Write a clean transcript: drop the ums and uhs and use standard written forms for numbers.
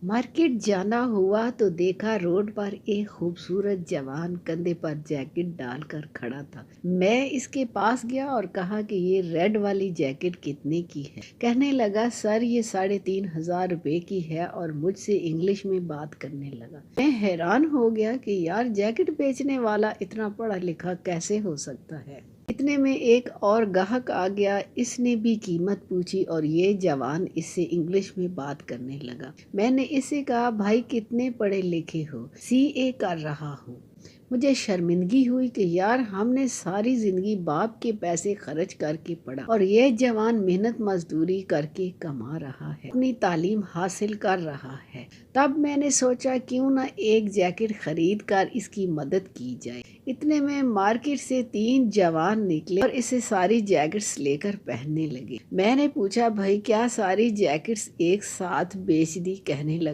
Market जाना हुआ तो देखा रोड पर एक खूबसूरत जवान कंधे पर जैकेट डालकर खड़ा था। मैं इसके पास गया और कहा कि ये रेड वाली जैकेट कितने की है। कहने लगा, सर ये 3,500 रुपए की है, और मुझसे इंग्लिश में बात करने लगा। मैं हैरान हो गया कि यार, जैकेट बेचने वाला इतना पढ़ा लिखा कैसे हो सकता है। इतने में एक और ग्राहक आ गया। इसने भी कीमत पूछी और ये जवान इससे इंग्लिश में बात करने लगा। मैंने इससे कहा, भाई कितने पढ़े लिखे हो? सीए कर रहा हूँ। मुझे शर्मिंदगी हुई कि यार, हमने सारी जिंदगी बाप के पैसे खर्च करके पढ़ा और ये जवान मेहनत मजदूरी करके कमा रहा है, अपनी तालीम हासिल कर रहा है। तब मैंने सोचा क्यों ना एक जैकेट खरीद कर इसकी मदद की जाए। इतने में मार्केट से 3 जवान निकले और इसे सारी जैकेट्स लेकर पहनने लगे। मैंने पूछा, भाई क्या सारी जैकेट्स एक साथ बेच दी? कहने लगा,